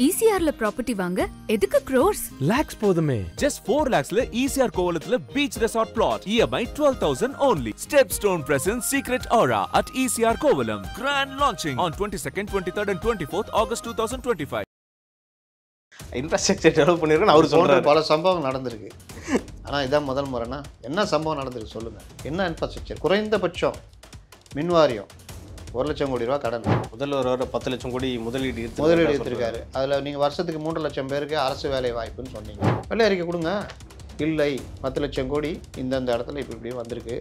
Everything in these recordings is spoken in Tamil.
ECRல ப்ராப்பர்ட்டி வாங்க எதுக்கு crores? Lakhs போதுமே. Just 4 lakhsல ECR கோவலத்துல beach resort plot. EMI 12,000 only. Stepstone presents Secret Aura at ECR Kovalam. Grand launching on 22nd, 23rd and 24th August 2025. Infrastructure develop பண்ணிருக்கேன்னு அவர் சொல்றாரு. பல சம்பவம் நடந்திருக்கு. ஆனால் இதான் முதல் முறைனா என்ன சம்பவம் நடந்திருக்கு சொல்லுங்க. என்ன இன்ஃப்ராஸ்ட்ரக்சர்? குறைந்தபட்சம் மின்வாரியம் 1 லட்சம் கோடி ரூபா கடன். முதல்வர் 10 லட்சம் கோடி முதலீடு எடுத்திருக்காரு. அதில் நீங்கள் வருஷத்துக்கு 3 லட்சம் பேருக்கு அரசு வேலை வாய்ப்புன்னு சொன்னீங்க. வெள்ளை அறிக்கை கொடுங்க. இல்லை 10 லட்சம் கோடி இந்தந்த இடத்துல இப்படி வந்திருக்கு,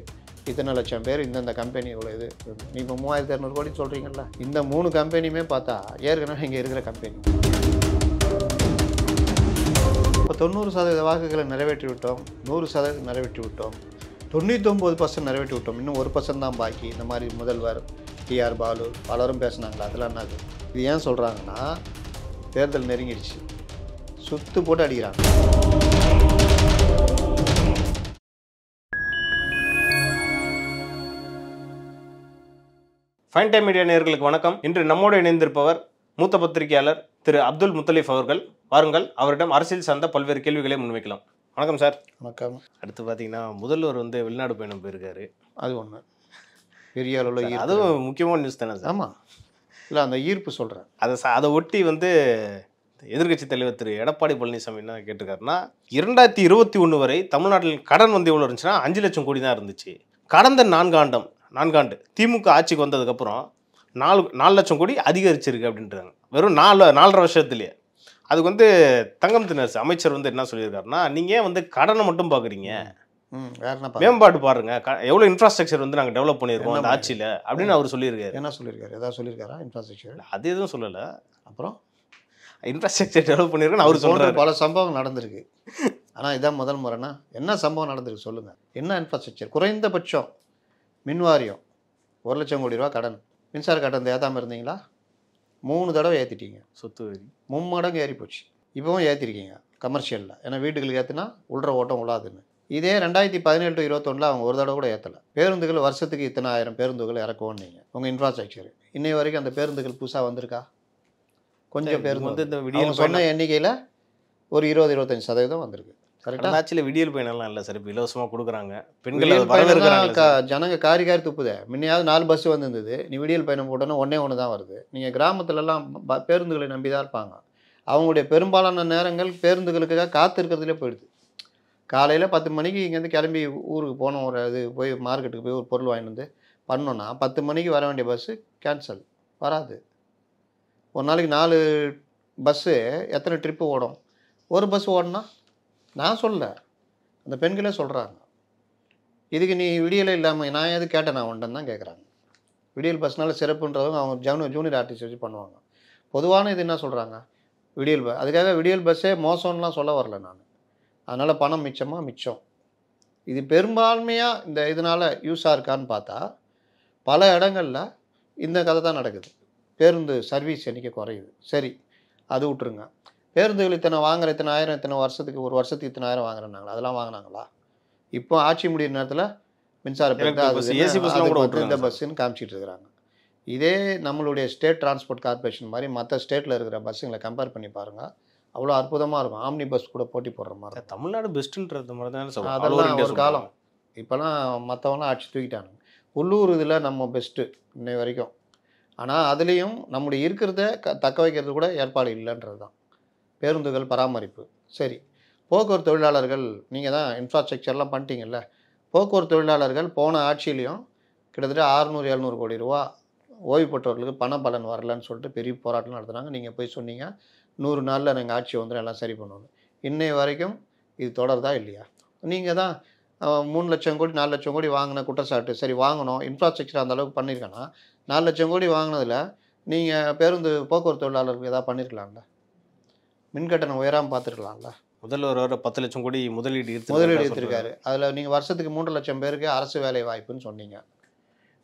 இத்தனை லட்சம் பேர் இந்தந்த கம்பெனி இவ்வளோ இது. நீ இப்போ 3200 கோடி சொல்கிறீங்கல்ல, இந்த 3 கம்பெனியுமே பார்த்தா ஏற்கனவே இங்கே இருக்கிற கம்பெனி. இப்போ 90% வாக்குகளை நிறைவேற்றி விட்டோம், 100% நிறைவேற்றி விட்டோம், 99% நிறைவேற்றி விட்டோம், இன்னும் 1% தான் பாக்கி. இந்த மாதிரி முதல்வர் டிஆர் பாலு பலரும் பேசினாங்களா, அதெல்லாம் என்னது? இது ஏன் சொல்கிறாங்கன்னா தேர்தல் நெருங்கிடுச்சு, சுத்து போட்டு அடிக்கிறாங்க. ஃபைன் டைம் மீடியா நேயர்களுக்கு வணக்கம். இன்று நம்மோடு இணைந்திருப்பவர் மூத்த பத்திரிகையாளர் திரு அப்துல் முத்தலீப் அவர்கள். வாருங்கள், அவரிடம் அரசியல் சார்ந்த பல்வேறு கேள்விகளை முன்வைக்கலாம். வணக்கம் சார். வணக்கம். அடுத்து பார்த்தீங்கன்னா முதல்வர் வெளிநாடு பயணம் போயிருக்காரு. அது ஒன்று பெரிய அளவில், அதுவும் முக்கியமான நியூஸ் தானே சார்? ஆமாம், இல்லை அந்த ஈர்ப்பு சொல்கிறேன். அதை ஒட்டி எதிர்க்கட்சி தலைவர் திரு எடப்பாடி பழனிசாமி என்ன கேட்டிருக்காருன்னா, 2021 வரை தமிழ்நாட்டில் கடன் எவ்வளோ இருந்துச்சுன்னா 5 லட்சம் கோடி தான் இருந்துச்சு. கடந்த நான்காண்டு திமுக ஆட்சிக்கு வந்ததுக்கப்புறம் 4 லட்சம் கோடி அதிகரிச்சிருக்கு அப்படின்றாங்க. வெறும் 4.5 வருஷத்துலேயே. அதுக்கு தங்கம் திணற் அமைச்சர் என்ன சொல்லியிருக்காருன்னா, நீங்கள் ஏன் கடனை மட்டும் பார்க்குறீங்க, மேம்பாடு பாருங்க, எவ்வளோ இன்ஃப்ராஸ்ட்ரக்சர் நாங்கள் டெவலப் பண்ணியிருக்கோம் அந்த ஆட்சியில் அப்படின்னு அவர் சொல்லியிருக்காரு. என்ன சொல்லியிருக்காரு? ஏதாவது சொல்லியிருக்காரா? இன்ஃப்ராஸ்ட்ரக்சர் அது எதுவும் சொல்லலை. அப்புறம் இன்ஃப்ராஸ்ட்ரக்சர் டெவலப் பண்ணியிருக்கேன்னு அவர் சொல்கிறார். பல சம்பவம் நடந்திருக்கு. ஆனால் இதான் முதல் முறைனா என்ன சம்பவம் நடந்திருக்கு சொல்லுங்கள். என்ன இன்ஃப்ராஸ்ட்ரக்சர்? குறைந்தபட்சம் மின்வாரியம் 1 லட்சம் கோடி ரூபா கடன். மின்சார கட்டணத்தை ஏற்றாமல் இருந்தீங்களா? 3 தடவை ஏற்றிட்டீங்க. சொத்து வரி 3 மடங்கு ஏறி போச்சு. இப்போவும் ஏற்றிருக்கீங்க கமர்ஷியலில். ஏன்னா வீட்டுகளுக்கு ஏற்றுனா உள்ற ஓட்டம் உள்ளாதுன்னு. இதே 2017 to 21 அவங்க ஒரு தடவை கூட ஏற்றலை. பேருந்துகள் வருஷத்துக்கு இத்தனை 1000 பேருந்துகள் இறக்குவோம் நீங்கள். உங்கள் இன்ஃப்ராஸ்ட்ரக்சர் இன்னை வரைக்கும் அந்த பேருந்துகள் புதுசாக வந்திருக்கா? கொஞ்சம் பேருந்து இந்த சொன்ன எண்ணிக்கையில் ஒரு 20-25% வந்திருக்கு. கரெக்டாக ஆட்சியில் விடியல் பயணம்லாம் இல்லை சார், இப்போ இலவசமாக கொடுக்குறாங்க. பெண்கள் ஜனங்க காரி தூப்புதே. முன்னையாவது 4 பஸ் வந்துருந்தது, நீ விடியல் பயணம் போட்டோன்னா ஒன்று தான் வருது. நீங்கள் கிராமத்துலலாம் பேருந்துகளை நம்பி தான் இருப்பாங்க. அவங்களுடைய பெரும்பாலான நேரங்கள் பேருந்துகளுக்காக காத்து இருக்கிறதுலே போயிடுது. காலையில் 10 மணிக்கு இங்கேருந்து கிளம்பி ஊருக்கு போனோம், ஒரு இது போய் மார்க்கெட்டுக்கு போய் ஒரு பொருள் வாங்கிட்டு பண்ணோன்னா 10 மணிக்கு வர வேண்டிய பஸ்ஸு கேன்சல், வராது. ஒரு நாளைக்கு 4 பஸ்ஸு எத்தனை ட்ரிப்பு ஓடும்? ஒரு பஸ் ஓடனா நான் சொல்ல, அந்த பெண்களே சொல்கிறாங்க. இதுக்கு நீ விடியலே இல்லாமல் நான் எது கேட்டேன், நான் ஒன்றுன்னு தான் கேட்குறாங்க. விடியல் பஸ்னால சிறப்புன்றவங்க அவங்க ஜூனியர் ஆர்டிஸ்ட் வச்சு பண்ணுவாங்க. பொதுவான இது என்ன சொல்கிறாங்க, விடியல் அதுக்காக விடியல் பஸ்ஸே மோசம்லாம் சொல்ல வரல நான். அதனால் பணம் மிச்சம். இது பெரும்பான்மையாக இந்த இதனால் யூஸாக இருக்கான்னு பார்த்தா பல இடங்களில் இந்த கதை தான் நடக்குது. பேருந்து சர்வீஸ் எண்ணிக்கை குறையுது. சரி, அது விட்டுருங்க. பேருந்துகள் இத்தனை ஆயிரம், இத்தனை வருஷத்துக்கு ஒரு வருஷத்துக்கு இத்தனை ஆயிரம் வாங்குறாங்களா? அதெல்லாம் வாங்கினாங்களா? இப்போ ஆட்சி முடிகிற நேரத்தில் மின்சார பேருந்து இந்த பஸ்ஸுன்னு காமிச்சிட்டு இருக்கிறாங்க. இதே நம்மளுடைய ஸ்டேட் டிரான்ஸ்போர்ட் கார்பரேஷன் மாதிரி மற்ற ஸ்டேட்டில் இருக்கிற பஸ்ஸுங்களை கம்பேர் பண்ணி பாருங்கள், அவ்வளோ அற்புதமாக இருக்கும். ஆம்னி பஸ் கூட போட்டி போடுற மாதிரி. தமிழ்நாடு பெஸ்ட்டுன்றது மாதிரி தான் அதெல்லாம் ஒரு காலம். இப்போலாம் மற்றவங்களாம் ஆட்சி தூக்கிட்டாங்க. உள்ளூர் இதில் நம்ம பெஸ்ட்டு இன்னை வரைக்கும். ஆனால் அதுலேயும் நம்முடைய இருக்கிறத தக்க வைக்கிறது கூட ஏற்பாடு இல்லைன்றது தான். பேருந்துகள் பராமரிப்பு சரி. போக்குவரத்து தொழிலாளர்கள் நீங்கள் தான் இன்ஃப்ராஸ்ட்ரக்சர்லாம் பண்ணிட்டீங்கல்ல. போக்குவரத்து தொழிலாளர்கள் போன ஆட்சியிலையும் கிட்டத்தட்ட 600-700 கோடி ரூபா ஓய்வு பெற்றவர்களுக்கு பண பலன் வரலன்னு சொல்லிட்டு பெரிய போராட்டம் நடத்துனாங்க. நீங்கள் போய் சொன்னீங்க 100 நாளில் நாங்கள் ஆட்சி வந்துடும் எல்லாம் சரி பண்ணுவோம். இன்னை வரைக்கும் இது தொடருதா இல்லையா? நீங்கள் தான் 3 லட்சம் கோடி 4 லட்சம் கோடி வாங்கின குற்றச்சாட்டு. சரி, வாங்கணும், இன்ஃப்ராஸ்ட்ரக்சர் அந்த அளவுக்கு பண்ணியிருக்கேன்னா 4 லட்சம் கோடி வாங்கினதில் நீங்கள் பேருந்து போக்குவரத்து தொழிலாளர்களுக்கு எதாவது பண்ணியிருக்கலாம்ல? மின்கட்டணம் உயராமல் பார்த்துருக்கலாம்ல? முதல்வர் 10 லட்சம் கோடி முதலீடு எடுத்திருக்காரு. அதில் நீங்கள் வருஷத்துக்கு 3 லட்சம் பேருக்கு அரசு வேலை வாய்ப்புன்னு சொன்னீங்க.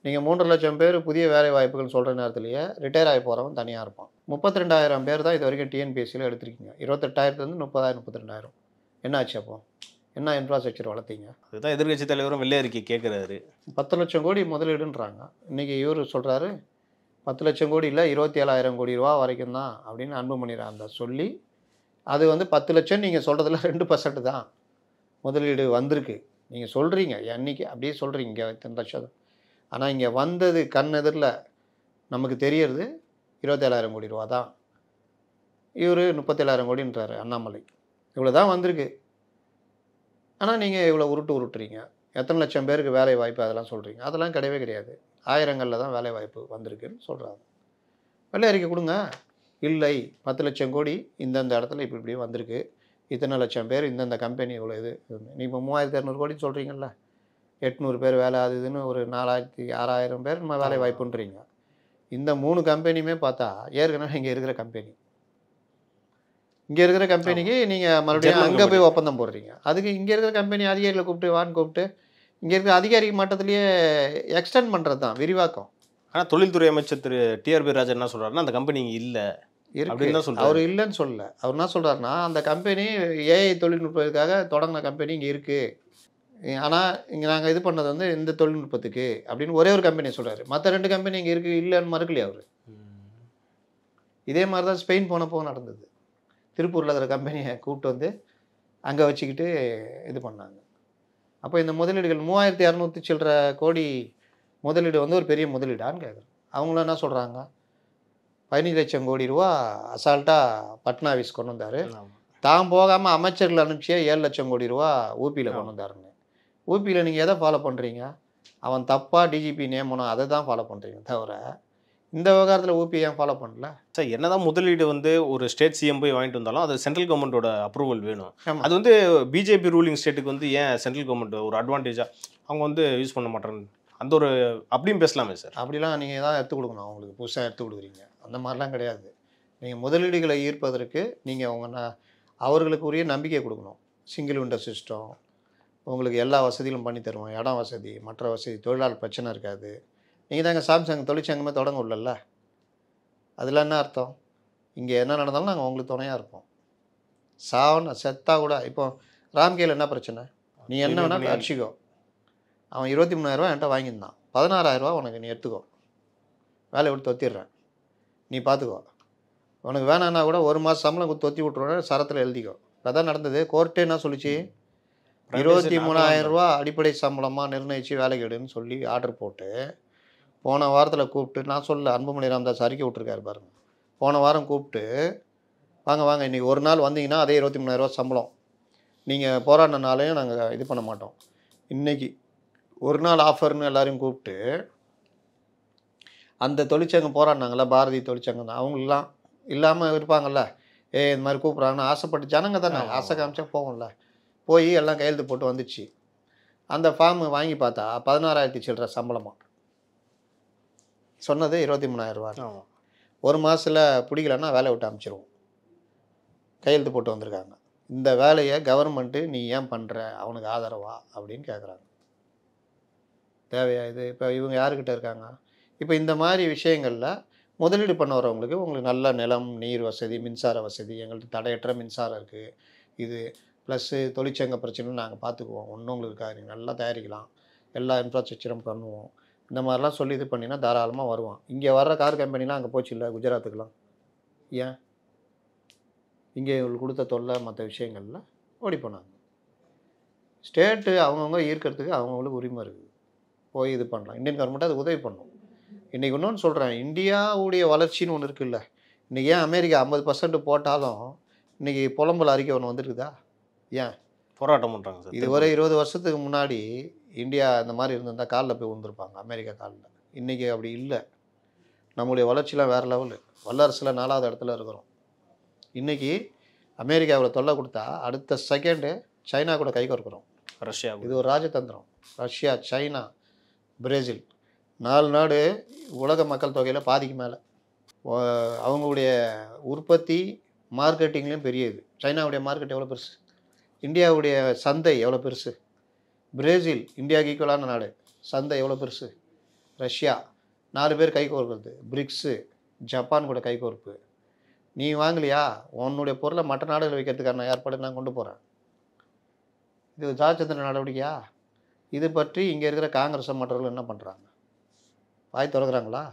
நீங்கள் 3 லட்சம் பேர் புதிய வேலை வாய்ப்புகள் சொல்கிற நேரத்துலேயே ரிட்டையர் ஆகி போகிறவன் தனியாக இருப்பான். 32,000 பேர் தான் இது வரைக்கும் டிஎன்பிஎஸ்சியில் எடுத்திருக்கீங்க. 28,000 30,000 32,000. என்ன ஆச்சு? அப்போ என்ன இன்ஃப்ராஸ்ட்ரக்சர் வளர்த்தீங்க? அதுதான் எதிர்க்கட்சி தலைவரும் வெள்ளை அறிக்கை கேட்குறாரு. 10 லட்சம் கோடி முதலீடுன்றாங்க. இன்றைக்கி இவர் சொல்கிறாரு 10 லட்சம் கோடி இல்லை 27,000 கோடி ரூபா வரைக்கும் தான் அப்படின்னு அன்புமணி ராமதாஸ் சொல்லி அது வந்து 10 லட்சம் நீங்கள் சொல்கிறதுல 2% தான் முதலீடு வந்திருக்கு. நீங்கள் சொல்கிறீங்க அன்றைக்கி அப்படியே சொல்கிறீங்க இத்தனை லட்சம். ஆனால் இங்கே வந்தது கண் எதிரில் நமக்கு தெரியறது 27,000 கோடி ரூபா தான். இவர் 37,000 கோடின்றாரு அண்ணாமலை. இவ்வளோ தான் வந்திருக்கு. ஆனால் நீங்கள் இவ்வளோ உருட்டுறீங்க. எத்தனை லட்சம் பேருக்கு வேலை வாய்ப்பு அதெல்லாம் சொல்கிறீங்க. அதெல்லாம் கிடையவே கிடையாது. ஆயிரங்களில் தான் வேலை வாய்ப்பு வந்திருக்குன்னு சொல்கிறாங்க. வெள்ளை அறிக்கை கொடுங்க. இல்லை 10 லட்சம் கோடி இந்தந்த இடத்துல இப்படி வந்திருக்கு, இத்தனை லட்சம் பேர் இந்தந்த கம்பெனி இவ்வளோ இது. நீ இப்போ 3,200 கோடின்னு சொல்கிறீங்கல்ல, 800 பேர் வேலை அது இதுன்னு ஒரு 4,000 6,000 பேர் நம்ம வேலை வாய்ப்புன்றீங்க. இந்த 3 கம்பெனியுமே பார்த்தா ஏற்கனவே இங்கே இருக்கிற கம்பெனி. இங்கே இருக்கிற கம்பெனிக்கு நீங்கள் மறுபடியும் அங்கே போய் ஒப்பந்தம் போடுறீங்க. அதுக்கு இங்கே இருக்கிற கம்பெனி அதிகாரிகளை கூப்பிட்டு இங்கே இருக்கிற அதிகாரி மட்டத்திலேயே எக்ஸ்டெண்ட் பண்ணுறது தான், விரிவாக்கம். ஆனால் தொழில்துறை அமைச்சர் திரு டிஆர்பி ராஜா என்ன சொல்கிறாருன்னா அந்த கம்பெனி இங்கே இல்லை அப்படின்னு தான் சொல்கிறார். அவர் இல்லைன்னு சொல்லலை. அவர் என்ன சொல்கிறாருன்னா அந்த கம்பெனி ஏஐ தொழில்நுட்பத்துக்காக தொடங்கின கம்பெனி இங்கே இருக்குது, ஆனால் இங்கே நாங்கள் இது பண்ணது வந்து இந்த தொழில்நுட்பத்துக்கு அப்படின்னு ஒரே ஒரு கம்பெனி சொல்கிறாரு. மற்ற 2 கம்பெனி இங்கே இருக்குது இல்லைன்னு மறுக்கலையே அவர். இதே மாதிரி தான் ஸ்பெயின் போனப்போ நடந்தது. திருப்பூரில் இருக்கிற கம்பெனியை கூப்பிட்டு வந்து அங்கே வச்சுக்கிட்டு இது பண்ணாங்க. அப்போ இந்த முதலீடுகள் 3,200 சில்லற கோடி முதலீடு வந்து ஒரு பெரிய முதலீடான்னு கேட்குறேன். அவங்களும் என்ன சொல்கிறாங்க, 15 லட்சம் கோடி ரூபா அசால்ட்டாக பட்னாவிஸ் கொண்டு வந்தார், தான் போகாமல் அமைச்சர்கள் அனுப்பிச்சியே 7 லட்சம் கோடி ரூபா ஊபியில் கொண்டு வந்தாருன்னு. ஊபியில் நீங்கள் எதை ஃபாலோ பண்ணுறீங்க? அவன் தப்பாக டிஜிபி நியமனம் அதை தான் ஃபாலோ பண்ணுறீங்க தவிர இந்த விவகாரத்தில் ஊபி ஏன் ஃபாலோ பண்ணல? சார் என்னதான் முதலீடு வந்து ஒரு ஸ்டேட் சிஎம் போய் வாங்கிட்டு வந்தாலும் அது சென்ட்ரல் கவர்மெண்ட்டோட அப்ரூவல் வேணும். அது வந்து பிஜேபி ரூலிங் ஸ்டேட்டுக்கு வந்து ஏன் சென்ட்ரல் கவர்மெண்ட் ஒரு அட்வான்டேஜாக அவங்க வந்து யூஸ் பண்ண மாட்டாங்க அந்த ஒரு அப்படியும் பேசலாமே சார்? அப்படிலாம் நீங்கள் தான் எடுத்து கொடுக்கணும், அவங்களுக்கு புதுசாக எடுத்து கொடுக்குறீங்க. அந்த மாதிரிலாம் கிடையாது. நீங்கள் முதலீடுகளை ஈர்ப்பதற்கு நீங்கள் அவர்களுக்கு உரிய நம்பிக்கை கொடுக்கணும். சிங்கிள் விண்டோ சிஸ்டம், உங்களுக்கு எல்லா வசதிகளும் பண்ணி தருவோம், இடம் வசதி, மற்ற வசதி, தொழிலாளர் பிரச்சனை இருக்காது. நீங்கள் தாங்க சாம்சங் தொழிற்சங்கமே தொடங்க உள்ளல, அதில் என்ன அர்த்தம்? இங்கே என்ன நடந்தாலும் நாங்கள் உங்களுக்கு துணையாக இருப்போம். செத்தா கூட இப்போ ராம்கேல என்ன பிரச்சனை? நீ என்ன வேணால் அடிச்சிக்கோ. அவன் 23,000 என்கிட்ட வாங்கியிருந்தான், 16,000 உனக்கு நீ எடுத்துக்கோ, வேலையை விட்டு தொத்திடுறேன், நீ பார்த்துக்கோ. உனக்கு வேணான்னா கூட 1 மாதம் சம்பளம் தொத்தி விட்ருவேன், சரத்தில் எழுதிக்கோ. அதான் நடந்தது. கோர்ட்டே என்ன சொல்லிச்சு, 23,000 அடிப்படை சம்பளமாக நிர்ணயித்து வேலைக்கு எடுன்னு சொல்லி ஆர்டர் போட்டு போன வாரத்தில் கூப்பிட்டு, நான் சொல்ல அன்புமணி ராமதாஸ் அறிக்கை விட்டுருக்காரு பாருங்கள், போன வாரம் கூப்பிட்டு வாங்க இன்றைக்கி ஒரு நாள் வந்தீங்கன்னா அதே 23,000 சம்பளம், நீங்கள் போராடினாலையும் நாங்கள் இது பண்ண மாட்டோம், இன்றைக்கி ஒரு நாள் ஆஃபர்னு எல்லோரையும் கூப்பிட்டு அந்த தொழிற்சங்கம் போராடினாங்கள, பாரதி தொழிற்சங்கம் தான், அவங்களெலாம் இல்லாமல் இருப்பாங்கள்ல, இந்த மாதிரி கூப்பிட்றாங்கன்னு ஆசைப்பட்டு ஜனங்க தானே ஆசை காமிச்சா போகும்ல, போய் எல்லாம் கையெழுத்து போட்டு வந்துச்சு. அந்த ஃபார்ம் வாங்கி பார்த்தா 16,000 சில்லற சம்பளமாக சொன்னது 23,000. ஒரு மாதத்தில் பிடிக்கலன்னா வேலை விட்டு அமைச்சிருவோம், கையெழுத்து போட்டு வந்திருக்காங்க. இந்த வேலையை கவர்மெண்ட்டு நீ ஏன் பண்ணுற, அவனுக்கு ஆதரவா அப்படின்னு கேட்குறாங்க. தேவையா இது? இப்போ இவங்க யாருக்கிட்ட இருக்காங்க? இப்போ இந்த மாதிரி விஷயங்களில் முதலீடு பண்ண வரவங்களுக்கு உங்களுக்கு நல்ல நிலம், நீர் வசதி, மின்சார வசதி, எங்களுக்கு தடையற்ற மின்சாரம் இருக்குது, இது ப்ளஸ்ஸு தொழிற்சங்க பிரச்சனை நாங்கள் பார்த்துக்குவோம், ஒன்றும் உங்களுக்கு நீங்கள் நல்லா தயாரிக்கலாம், எல்லா இன்ஃப்ராஸ்ட்ரக்சரும் பண்ணுவோம், இந்த மாதிரிலாம் சொல்லி இது பண்ணினா தாராளமாக வருவான். இங்கே வர்ற கார் கம்பெனிலாம் அங்கே போச்சு இல்லை, குஜராத்துக்கெலாம். ஏன்? இங்கே இவங்களுக்கு கொடுத்த தொல்லை மற்ற விஷயங்களில் ஓடி போனாங்க. ஸ்டேட்டு அவங்கவுங்க ஈர்க்கிறதுக்கு அவங்கவுங்களுக்கு உரிமை இருக்குது, போய் இது பண்ணலாம். இந்தியன் கவர்மெண்ட் அது உதவி பண்ணும். இன்றைக்கி இன்னொன்று சொல்கிறேன், இந்தியாவுடைய வளர்ச்சின்னு ஒன்று இருக்குல்ல, இன்றைக்கி ஏன் அமெரிக்கா 50% போட்டாலும் இன்றைக்கி புலம்பல் அறிக்கை ஒன்று வந்துருக்குதா? ஏன் போராட்டம் பண்ணுறாங்க சார்? இதுவரை 20 வருஷத்துக்கு முன்னாடி இந்தியா இந்த மாதிரி இருந்திருந்தால் காலில் போய் விழுந்திருப்பாங்க, அமெரிக்கா காலில். இன்றைக்கி அப்படி இல்லை. நம்முடைய வளர்ச்சிலாம் வேறு லெவலு, வல்லரசில் 4வது இடத்துல இருக்கிறோம். இன்றைக்கி அமெரிக்காவில் தொல்லை கொடுத்தா அடுத்த செகண்டு சைனா கூட கை கோர்க்குறோம், ரஷ்யா. இது ஒரு ராஜதந்திரம். ரஷ்யா, சைனா, பிரேசில் 4 நாடு உலக மக்கள் தொகையில் பாதிக்கு மேலே. அவங்களுடைய உற்பத்தி மார்க்கெட்டிங்லேயும் பெரிய இது. சைனாவுடைய மார்க்கெட் எவ்வளோ பெருசு, இந்தியாவுடைய சந்தை எவ்வளோ பெருசு, பிரேசில் இந்தியாவுக்கு ஈக்குவலான நாடு, சந்தை எவ்வளோ பெருசு, ரஷ்யா 4 பேர் கை கோர்க்குறது, பிரிக்ஸு, ஜப்பான் கூட கை கோர்ப்பு. நீ வாங்கலையா, உன்னுடைய பொருளை மற்ற நாடுகள் வைக்கிறதுக்கான ஏற்பாடு நான் கொண்டு போகிறேன். இது ராஜதந்திர நடவடிக்கையா? இது பற்றி இங்கே இருக்கிற காங்கிரஸ் மற்றவர்கள் என்ன பண்ணுறாங்க? வாய் திறக்கிறாங்களா?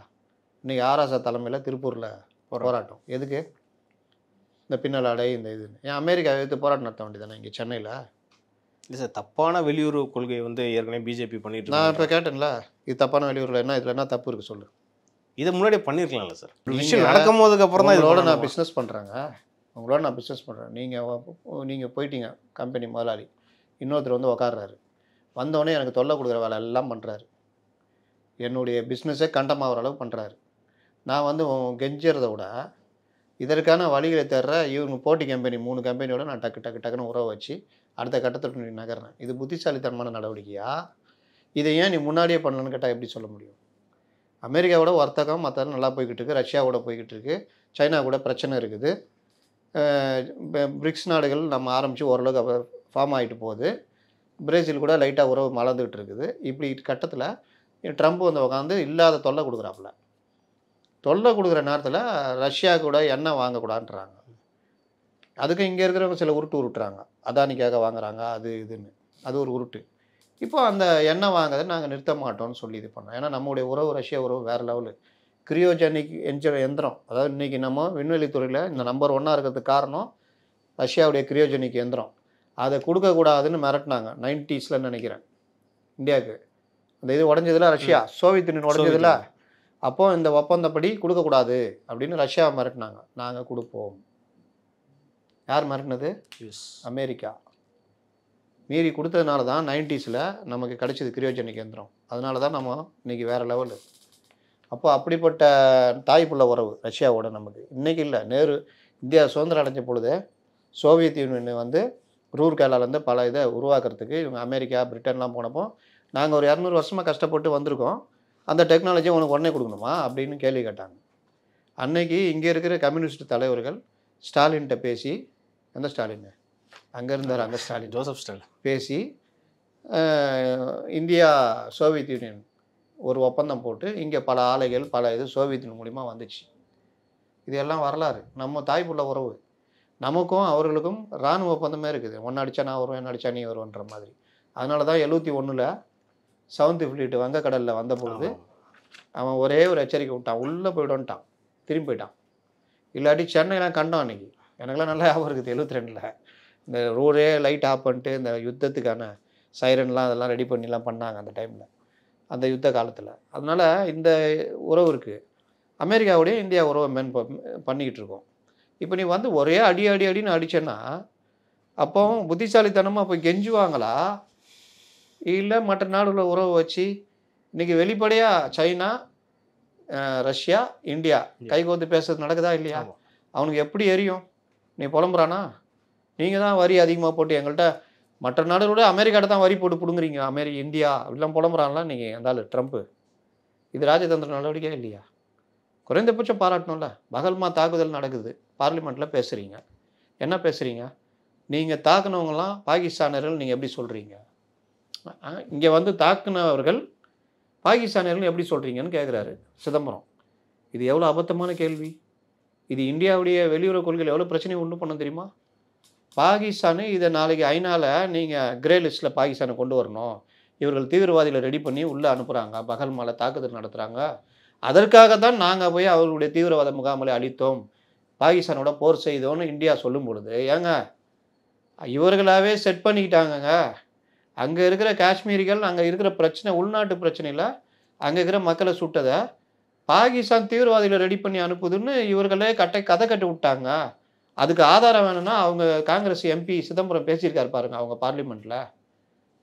இன்றைக்கி ஆராசா தலைமையில் திருப்பூரில் போராட்டம். எதுக்கு? இந்த பின்னலாடை இந்த இது ஏன் அமெரிக்கா எடுத்து போராட்டம் நடத்த வேண்டியதானே இங்கே சென்னையில்? இல்லை சார், தப்பான வெளியுறவு கொள்கையை வந்து ஏற்கனவே பிஜேபி பண்ணிட்டு நான் இப்போ கேட்டேன்ல, இது தப்பான வெளியூரில் என்ன இதில் என்ன தப்பு இருக்குது சொல்லு. இதை முன்னாடியே பண்ணியிருக்கலாம்ல சார். விஷயம் நடக்கும் போதுக்கு அப்புறம் தான் இதோட நான் பிஸ்னஸ் பண்ணுறேங்க, உங்களோட நான் பிஸ்னஸ் பண்ணுறேன். நீங்கள் போயிட்டீங்க கம்பெனி முதலாளி, இன்னொருத்தர் வந்து உக்காடுறாரு, வந்தோடனே எனக்கு தொல்லை கொடுக்குற வேலை எல்லாம் பண்ணுறாரு, என்னுடைய பிஸ்னஸே கண்டமாகிற அளவுக்கு பண்ணுறாரு. நான் வந்து கெஞ்சுறத விட இதற்கான வழிகளை தேடுற இவங்க போட்டி கம்பெனி 3 கம்பெனியோட நான் டக்குன்னு உறவை வச்சு அடுத்த கட்டத்தை நீ நகர்றேன். இது புத்திசாலித்தனமான நடவடிக்கையா? இதை ஏன் நீ முன்னாடியே பண்ணலன்னு கேட்டால் எப்படி சொல்ல முடியும்? அமெரிக்காவோட வர்த்தகம் மற்ற நல்லா போய்கிட்டு இருக்குது, ரஷ்யாவோட போய்கிட்டு இருக்குது, சைனா கூட பிரச்சனை இருக்குது, பிரிக்ஸ் நாடுகள் நம்ம ஆரம்பித்து ஓரளவுக்கு ஃபார்ம் ஆகிட்டு போகுது, பிரேசில் கூட லைட்டாக உறவு மலர்ந்துக்கிட்டு இருக்குது. இப்படி கட்டத்தில் ட்ரம்ப் வந்து உட்காந்து இல்லாத தொல்லை கொடுக்குறாப்புல. தொல்லை கொடுக்குற நேரத்தில் ரஷ்யா கூட எண்ணெய் வாங்கக்கூடாதுன்றாங்க. அதுக்கு இங்கே இருக்கிறவங்க சில உருட்டுறாங்க, அதானிக்காக வாங்குறாங்க அது இதுன்னு, அது ஒரு உருட்டு. இப்போ அந்த எண்ணெய் வாங்குறதை நாங்கள் நிறுத்த மாட்டோம்னு சொல்லி இது பண்ணோம். ஏன்னா நம்முடைய உறவு ரஷ்யா உறவு வேறு லெவலு. கிரியோஜெனிக் எந்திரம், அதாவது இன்றைக்கி நம்ம விண்வெளித்துறையில் இந்த நம்பர் 1 இருக்கிறதுக்கு காரணம் ரஷ்யாவுடைய கிரியோஜெனிக் எந்திரம். அதை கொடுக்கக்கூடாதுன்னு மிரட்டினாங்க 90s நினைக்கிறேன் இந்தியாவுக்கு. அந்த இது உடஞ்சதில் ரஷ்யா சோவியத் யூனியன் உடஞ்சதில், அப்போது இந்த ஒப்பந்தப்படி கொடுக்கக்கூடாது அப்படின்னு ரஷ்யாவை மிரட்டினாங்க. நாங்கள் கொடுப்போம். யார் மிரட்டினது? அமெரிக்கா. மீறி கொடுத்ததுனால தான் 90s நமக்கு கிடைச்சது கிரியோஜெனிக் எந்திரம். அதனால தான் நம்ம இன்றைக்கி வேறு லெவலு. அப்போ அப்படிப்பட்ட தாய்ப்புள்ள உறவு ரஷ்யாவோட நமக்கு இன்றைக்கி இல்லை. நேரு இந்தியா சுதந்திரம் அடைஞ்ச பொழுது சோவியத் யூனியன் வந்து ரூர்கேலாலேருந்து பல இதை உருவாக்குறதுக்கு இவங்க அமெரிக்கா பிரிட்டன்லாம் போனப்போ நாங்கள் ஒரு 200 வருஷமாக கஷ்டப்பட்டு வந்திருக்கோம், அந்த டெக்னாலஜியை உனக்கு உடனே கொடுக்கணுமா அப்படின்னு கேள்வி கேட்டாங்க. அன்னைக்கு இங்கே இருக்கிற கம்யூனிஸ்ட் தலைவர்கள் ஸ்டாலின்கிட்ட பேசி, எந்த ஸ்டாலின் அங்கே இருந்தார், அங்கே ஸ்டாலின், ஜோசப் ஸ்டாலின் பேசி இந்தியா சோவியத் யூனியன் ஒரு ஒப்பந்தம் போட்டு இங்கே பல ஆலைகள் பல இது சோவியத் யூனியன் மூலிமா வந்துச்சு. இதெல்லாம் வரலாறு. நம்ம தாய்ப்புள்ள உறவு. நமக்கும் அவர்களுக்கும் இராணுவ ஒப்பந்தமே இருக்குது. ஒன்று அடித்தா நான் வருவேன், என்ன அடித்தா நீ வருவன்ற மாதிரி. அதனால தான் 71 7th ஃப்ளீட் வங்கக்கடலில் வந்த பொழுது அவன் ஒரே ஒரு எச்சரிக்கை விட்டான், உள்ளே போய்டுன்ட்டான், திரும்பி போயிட்டான். இல்லாட்டி சென்னையெலாம் கண்டோம் அன்றைக்கி. எனக்குலாம் நல்லா ஞாபகம் இருக்குது 72 இந்த ரோடே லைட் ஆஃப் பண்ணிட்டு இந்த யுத்தத்துக்கான சைரன்லாம் அதெல்லாம் ரெடி பண்ணிலாம் பண்ணாங்க அந்த டைமில், அந்த யுத்த காலத்தில். அதனால் இந்த உறவு இருக்குது. அமெரிக்காவுடைய இந்தியா உறவை பண்ணிக்கிட்டு இருக்கோம். இப்போ நீ வந்து ஒரே அடின்னு அடிச்சேன்னா அப்போ புத்திசாலித்தனமாக போய் கெஞ்சுவாங்களா, இல்லை மற்ற நாடுகள உறவை வச்சு இன்றைக்கி வெளிப்படையாக சைனா ரஷ்யா இந்தியா கைகோர்த்து பேசுறது நடக்குதா இல்லையா? அவனுக்கு எப்படி எரியும்? நீ புலம்புறானா? நீங்கள் தான் வரி அதிகமாக போட்டு எங்கள்கிட்ட மற்ற நாடுகளோட அமெரிக்காட்ட தான் வரி போட்டு பிடுங்குறீங்க, இந்தியா அப்படிலாம் புலம்புறான்லாம் நீங்கள் அந்த ட்ரம்ப்பு. இது ராஜதந்திர நடவடிக்கையா இல்லையா? குறைந்தபட்சம் பாராட்டணும்ல. பகல்மா தாக்குதல் நடக்குது, பார்லிமெண்ட்டில் பேசுகிறீங்க, என்ன பேசுகிறீங்க? நீங்கள் தாக்குனவங்களாம் பாகிஸ்தானர்கள் நீங்கள் எப்படி சொல்கிறீங்க? இங்கே வந்து தாக்குனவர்கள் பாகிஸ்தானியர்கள் எப்படி சொல்கிறீங்கன்னு கேட்குறாரு சிதம்பரம். இது எவ்வளோ அபத்தமான கேள்வி. இது இந்தியாவுடைய வெளியுறவு கொள்கையில் எவ்வளோ பிரச்சனையை உண்டு பண்ண தெரியுமா? பாகிஸ்தானு இதை நாளைக்கு ஐநாவில் நீங்கள் கிரே லிஸ்ட்டில் பாகிஸ்தானை கொண்டு வரணும், இவர்கள் தீவிரவாதிகளை ரெடி பண்ணி உள்ளே அனுப்புகிறாங்க, பகல்மால தாக்குதல் நடத்துகிறாங்க, அதற்காக தான் நாங்கள் போய் அவர்களுடைய தீவிரவாத முகாம்களை அழித்தோம், பாகிஸ்தானோட போர் செய்தோன்னு இந்தியா சொல்லும் பொழுது, ஏங்க இவர்களாகவே செட் பண்ணிக்கிட்டாங்கங்க. அங்கே இருக்கிற காஷ்மீரிகள் அங்கே இருக்கிற பிரச்சனை உள்நாட்டு பிரச்சனையில் அங்கே இருக்கிற மக்களை சுட்டதை பாகிஸ்தான் தீவிரவாதிகளை ரெடி பண்ணி அனுப்புதுன்னு இவர்களே கதை கட்டி விட்டாங்க. அதுக்கு ஆதாரம் வேணும்னா அவங்க காங்கிரஸ் எம்பி சிதம்பரம் பேசியிருக்காரு பாருங்க அவங்க பார்லிமெண்ட்டில்,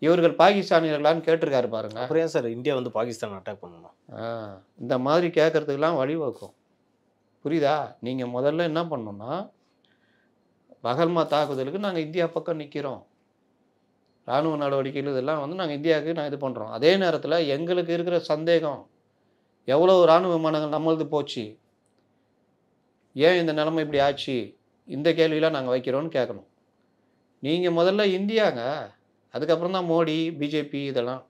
இவர்கள் பாகிஸ்தானியர்களான்னு கேட்டிருக்காரு பாருங்க. அப்புறம் ஏன் சார் இந்தியா வந்து பாகிஸ்தான் அட்டாக் பண்ணணும்? இந்த மாதிரி கேட்கறதுக்கெல்லாம் வழிவகுக்கும். புரியுதா? நீங்கள் முதல்ல என்ன பண்ணணும்னா, பகல்மா தாக்குதலுக்கு நாங்கள் இந்தியா பக்கம் நிற்கிறோம், இராணுவ நடவடிக்கைகள் இதெல்லாம் வந்து நாங்கள் இந்தியாவுக்கு நான் இது பண்ணுறோம். அதே நேரத்தில் எங்களுக்கு இருக்கிற சந்தேகம், எவ்வளோ இராணுவ விமானங்கள் நம்மளது போச்சு, ஏன் இந்த நிலைமை இப்படி ஆச்சு, இந்த கேள்வியெலாம் நாங்கள் வைக்கிறோன்னு கேட்கணும். நீங்கள் முதல்ல இந்தியாங்க, அதுக்கப்புறம் தான் மோடி பிஜேபி இதெல்லாம்.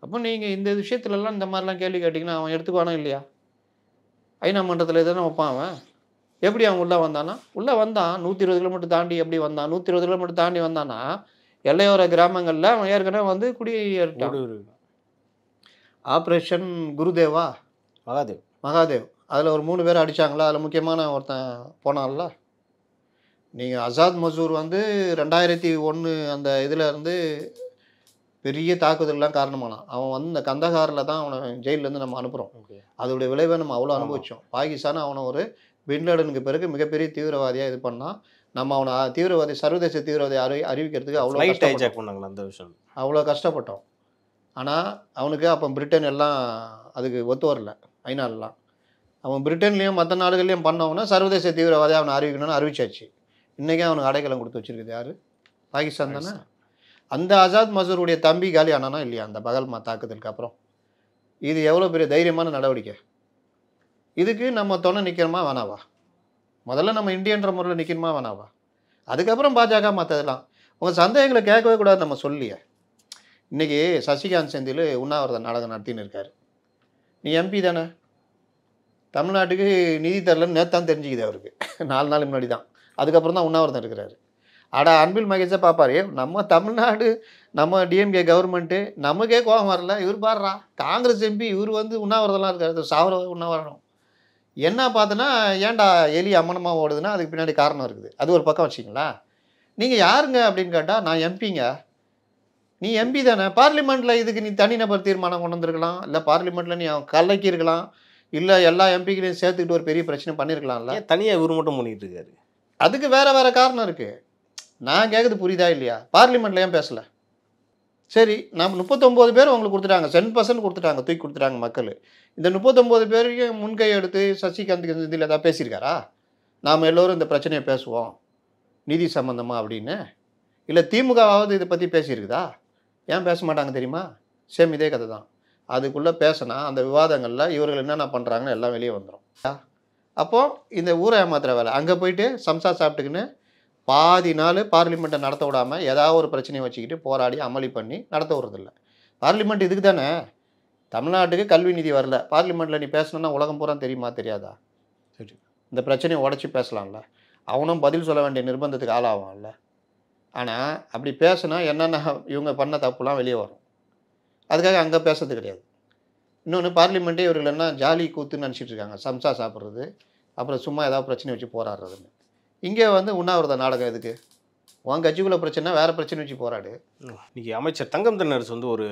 அப்போ நீங்கள் இந்த விஷயத்துலலாம் இந்த மாதிரிலாம் கேள்வி கேட்டிங்கன்னா அவன் எடுத்துக்குவானா இல்லையா? ஐநா மன்றத்தில் எதுனா வைப்பான். அவன் எப்படி அவன் உள்ளே வந்தானா? உள்ளே வந்தான் 120 கிலோமீட்டர் தாண்டி எப்படி வந்தான்? 120 கிலோமீட்டர் தாண்டி வந்தானா எல்லையோர கிராமங்களில் அவன் ஏற்கனவே வந்து குடியேறிட்டான். ஆப்ரேஷன் குருதேவா, மகாதேவ் அதில் ஒரு 3 பேர் அடித்தாங்களா, அதில் முக்கியமான ஒருத்தன் போனான்ல. நீங்கள் அசாத் மசூர் வந்து 2001 அந்த இதில் இருந்து பெரிய தாக்குதல்லாம் காரணமானான். அவன் வந்து இந்த கந்தகாரில் தான் அவனை ஜெயிலேருந்து நம்ம அனுப்புகிறோம். அதோடைய விளைவை நம்ம அவ்வளோ அனுபவித்தோம். பாகிஸ்தான் அவனை ஒரு பின்லேடனுக்கு பிறகு மிகப்பெரிய தீவிரவாதியாக இது பண்ணால், நம்ம அவனை தீவிரவாதி சர்வதேச தீவிரவாதி அறிவிக்கிறதுக்கு அவ்வளோ கஷ்டப்பட்டோம். ஆனால் அவனுக்கு அப்போ பிரிட்டன் எல்லாம் அதுக்கு ஒத்து வரல, ஐநாலாம். அவன் பிரிட்டன்லேயும் மற்ற நாடுகள்லையும் பண்ணவனா சர்வதேச தீவிரவாதியாக அவனை அறிவிக்கணும்னு அறிவிச்சாச்சு. இன்றைக்கே அவனுக்கு அடைக்கலம் கொடுத்து வச்சுருக்குது யார்? பாகிஸ்தான் தானே. அந்த ஆசாத் மசூருடைய தம்பி காலி ஆனானா இல்லையா அந்த பகல்மா தாக்குதலுக்கு அப்புறம்? இது எவ்வளோ பெரிய தைரியமான நடவடிக்கை. இதுக்கு நம்ம துணை நிற்கணுமா வேணாவா? முதல்ல நம்ம இந்தியன்ற முறையில் நிற்கணுமா வேணாவா? அதுக்கப்புறம் பாஜக மற்றதெல்லாம் உங்கள் சந்தேகங்களை கேட்கவே கூடாது. நம்ம சொல்லியே இன்றைக்கி சசிகாந்த் செந்தில் உண்ணாவிரத நாடகம் நடத்தின்னு இருக்கார். நீ எம்பி தானே, தமிழ்நாட்டுக்கு நிதி தரலன்னு நேற்று தெரிஞ்சுக்குது அவருக்கு. 4 நாள் முன்னாடி தான். அதுக்கப்புறம் தான் உண்ணாவிரதம் இருக்கிறாரு. அன்பில் மகேஷை பார்ப்பாரு, நம்ம தமிழ்நாடு நம்ம டிஎம்கே கவர்மெண்ட்டு நமக்கே கோபம் வரல, இவர் பாடுறா காங்கிரஸ் எம்பி இவர் வந்து உண்ணாவிரதம்லாம் இருக்காரு, சாவர உண்ணாவிரதம். என்ன பார்த்தோன்னா ஏன்டா எலி அம்மனமாக ஓடுதுன்னா அதுக்கு பின்னாடி காரணம் இருக்குது. அது ஒரு பக்கம் வச்சிங்களா. நீங்கள் யாருங்க அப்படின்னு கேட்டால் நான் எம்பிங்க. நீ எம்பி தானே, பார்லிமெண்ட்டில் இதுக்கு நீ தனிநபர் தீர்மானம் கொண்டு வந்திருக்கலாம், இல்லை பார்லிமெண்ட்டில் நீ கலக்கி இருக்கலாம், இல்லை எல்லா எம்பிக்களையும் சேர்த்துக்கிட்டு ஒரு பெரிய பிரச்சனை பண்ணியிருக்கலாம்ல. தனியாக இவர் மட்டும் பண்ணிட்டு இருக்காரு. அதுக்கு வேறு காரணம் இருக்குது. நான் கேட்குறது புரியுதா இல்லையா? பார்லிமெண்ட்டில் ஏன் பேசலை? சரி, நம்ம 39 பேர் உங்களுக்கு கொடுத்துட்டாங்க, 10% கொடுத்துட்டாங்க, தூக்கி கொடுத்துட்டாங்க மக்கள். இந்த 39 பேரையும் முன்கை எடுத்து சசிகாந்த் இதில் ஏதாவது பேசியிருக்காரா? நாம் எல்லோரும் இந்த பிரச்சனையை பேசுவோம் நிதி சம்மந்தமாக அப்படின்னு? இல்லை திமுகவாவது இதை பற்றி பேசியிருக்குதா? ஏன் பேச மாட்டாங்க தெரியுமா? சேம் இதே கதை தான். அதுக்குள்ளே பேசினா அந்த விவாதங்களில் இவர்கள் என்னென்ன பண்ணுறாங்கன்னு எல்லாம் வெளியே வந்துடும். அப்போது இந்த ஊரை ஏமாத்துற வேலை அங்கே போயிட்டு சம்சா சாப்பிட்டுக்குன்னு பாதி நாள் பார்லிமெண்ட்டை நடத்த விடாமல் ஏதாவது ஒரு பிரச்சனையை வச்சுக்கிட்டு போராடி அமளி பண்ணி நடத்த விடுறதில்ல. பார்லிமெண்ட் இதுக்கு தானே. தமிழ்நாட்டுக்கு கல்வி நிதி வரல, பார்லிமெண்ட்டில் நீ பேசணுன்னா உலகம் பூரா தெரியுமா தெரியாதா? சரி, இந்த பிரச்சனையை உடச்சி பேசலாம்ல, அவனும் பதில் சொல்ல வேண்டிய நிர்பந்தத்துக்கு ஆளாவான்ல. ஆனால் அப்படி பேசுனா என்னென்ன இவங்க பண்ண தப்புலாம் வெளியே வரும். அதுக்காக அங்கே பேசுறது கிடையாது. இன்னொன்று பார்லிமெண்ட்டே இவர்கள் என்ன ஜாலி கூத்துன்னு நினச்சிட்டு இருக்காங்க, சம்சா சாப்பிட்றது, அப்புறம் சும்மா ஏதாவது பிரச்சனை வச்சு போராடுறதுன்னு. இங்கே வந்து உண்ணாவிரத நாடகம் எதுக்கு? உன் கட்சிக்குள்ளே பிரச்சனை வேறு பிரச்சனை வச்சு போராடு. இன்றைக்கி அமைச்சர் தங்கம் தென்னரசு வந்து ஒரு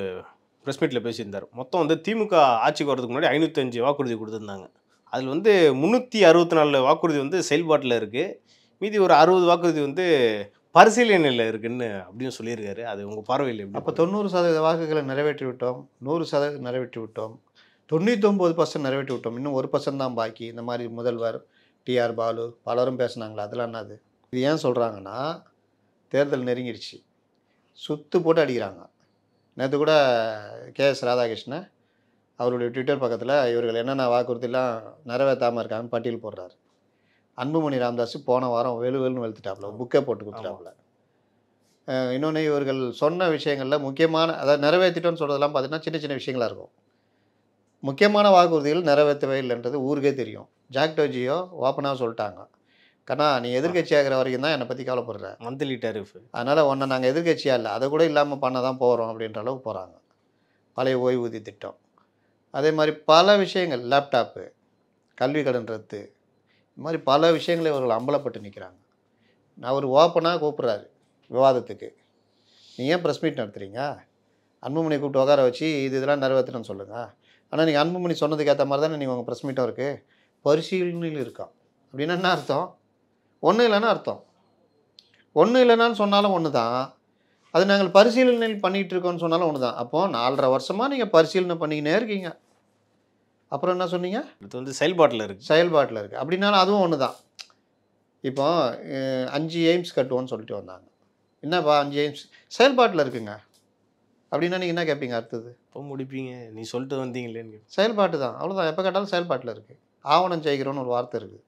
ப்ரெஸ் மீட்டில் பேசியிருந்தார். மொத்தம் வந்து திமுக ஆட்சிக்கு வரதுக்கு முன்னாடி 505 வாக்குறுதி கொடுத்துருந்தாங்க. அதில் வந்து 364 வாக்குறுதி வந்து செயல்பாட்டில் இருக்குது, மீதி ஒரு 60 வாக்குறுதி வந்து பரிசீலனையில் இருக்குன்னு அப்படின்னு சொல்லியிருக்காரு. அது உங்கள் பார்வையில் எப்படி? அப்போ 90% வாக்குகளை நிறைவேற்றி விட்டோம், 100% நிறைவேற்றி விட்டோம், 99% நிறைவேற்றி விட்டோம், இன்னும் 1% தான் பாக்கி. இந்த மாதிரி முதல்வர் டிஆர் பாலு பலரும் பேசுனாங்களா, அதெல்லாம் என்னது? இது ஏன் சொல்கிறாங்கன்னா தேர்தல் நெருங்கிடுச்சு, சுத்து போட்டு அடிக்கிறாங்க. நேற்று கூட கேஎஸ் ராதாகிருஷ்ணன் அவருடைய ட்விட்டர் பக்கத்தில் இவர்கள் என்னென்ன வாக்குறுதிலாம் நிறைவேற்றாமல் இருக்காங்கன்னு பட்டியல் போடுறாரு. அன்புமணி ராமதாஸ் போன வாரம் வெளுன்னு வெளுத்துட்டாப்புல, புக்கே போட்டு கொடுத்துட்டாப்புல. இன்னொன்று இவர்கள் சொன்ன விஷயங்களில் முக்கியமான, அதாவது நிறைவேற்றிட்டோன்னு சொல்கிறதெல்லாம் பார்த்தீங்கன்னா சின்ன சின்ன விஷயங்களாக இருக்கும். முக்கியமான வாக்குறுதிகள் நிறைவேற்றவே இல்லைன்றது ஊருக்கே தெரியும். ஜாக்டோஜியோ ஓப்பனாக சொல்லிட்டாங்க, கண்ணா நீ எதிர்கட்சி ஆகிற வரைக்கும் தான் என்னை பற்றி கவலைப்படுற, மந்த்லி டேரிஃப், அதனால் ஒன்றை நாங்கள் எதிர்கட்சியாக இல்லை அதை கூட இல்லாமல் பண்ண தான் போகிறோம் அப்படின்ற அளவுக்கு போகிறாங்க. பழைய ஓய்வூதிய திட்டம், அதே மாதிரி பல விஷயங்கள், லேப்டாப்பு, கல்வி கடன் ரத்து, இது மாதிரி பல விஷயங்களை இவர்கள் அம்பலப்பட்டு நிற்கிறாங்க. நான் ஒரு ஓப்பனாக கூப்பிட்றாரு விவாதத்துக்கு, நீங்கள் ஏன் ப்ரெஸ் மீட் நடத்துகிறீங்க? அன்புமணி கூப்பிட்டு உட்கார வச்சு இதெல்லாம் நிறைவேற்றணும்னு சொல்லுங்கள். ஆனால் நீங்கள் அன்புமணி சொன்னதுக்கு ஏற்ற மாதிரி தானே நீங்கள் உங்கள் ப்ரெஸ் மீட்டும் இருக்குது, பரிசீலனையில் இருக்கான் அப்படின்னா என்ன அர்த்தம்? ஒன்றும் இல்லைன்னா அர்த்தம், ஒன்றும் இல்லைனான்னு சொன்னாலும் ஒன்று தான், அது நாங்கள் பரிசீலனையில் பண்ணிகிட்டு இருக்கோன்னு சொன்னாலும் ஒன்று தான். அப்போது 4.5 வருஷமாக நீங்கள் பரிசீலனை பண்ணிக்கினே இருக்கீங்க. அப்புறம் என்ன சொன்னீங்க? இது வந்து செயல்பாட்டில் இருக்குது, செயல்பாட்டில் இருக்குது அப்படின்னாலும் அதுவும் ஒன்று தான். இப்போ 5 எய்ம்ஸ் கட்டுவோன்னு சொல்லிட்டு வந்தாங்க. என்னப்பா 5 எய்ம்ஸ் செயல்பாட்டில் இருக்குங்க அப்படின்னா நீங்கள் என்ன கேட்பீங்க? அடுத்தது இப்போ முடிப்பீங்க, நீ சொல்லிட்டு வந்தீங்களேன்னு. செயல்பாட்டு தான், அவ்வளோதான். எப்போ கேட்டாலும் செயல்பாட்டில் இருக்குது. ஆவணம் செய்கிறோன்னு ஒரு வார்த்தை இருக்குது,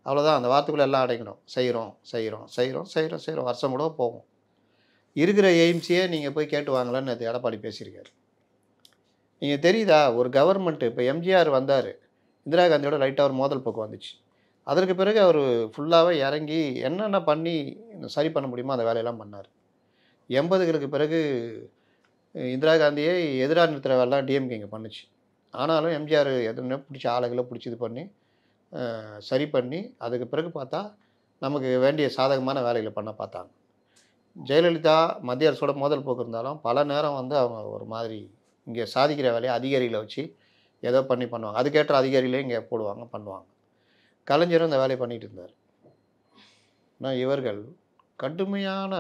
அவ்வளோதான். அந்த வார்த்தைக்குள்ளே எல்லாம் அடைக்கணும். செய்கிறோம் செய்கிறோம் செய்கிறோம் செய்கிறோம் செய்கிறோம், வருஷம் கூட போகும். இருக்கிற எய்ம்ஸையே நீங்கள் போய் கேட்டு வாங்கலான்னு அது எடப்பாடி பேசியிருக்காரு. நீங்கள் தெரியுதா, ஒரு கவர்மெண்ட்டு இப்போ எம்ஜிஆர் வந்தார், இந்திரா காந்தியோட லைட்டாக ஒரு மோதல் போக்கு வந்துச்சு. அதற்கு பிறகு அவர் ஃபுல்லாகவே இறங்கி என்னென்ன பண்ணி சரி பண்ண முடியுமோ அந்த வேலையெல்லாம் பண்ணார். 80களுக்கு பிறகு இந்திரா காந்தியை எதிராக நிறுத்துகிற வேலைலாம் டிஎம்கே இங்கே பண்ணுச்சு. ஆனாலும் எம்ஜிஆர் எதுவுமே பிடிச்ச ஆளுகளை பிடிச்சி இது பண்ணி சரி பண்ணி அதுக்கு பிறகு பார்த்தா நமக்கு வேண்டிய சாதகமான வேலைகளை பண்ண பார்த்தாங்க. ஜெயலலிதா மத்திய அரசோட மோதல் போக்கு இருந்தாலும் பல நேரம் வந்து அவங்க ஒரு மாதிரி இங்கே சாதிக்கிற வேலையை அதிகாரிகளை வச்சு ஏதோ பண்ணுவாங்க. அதுக்கேற்ற அதிகாரிகளே இங்கே போடுவாங்க பண்ணுவாங்க. கலைஞரும் இந்த வேலையை பண்ணிகிட்டு இருந்தார். ஆனால் இவர்கள் கடுமையான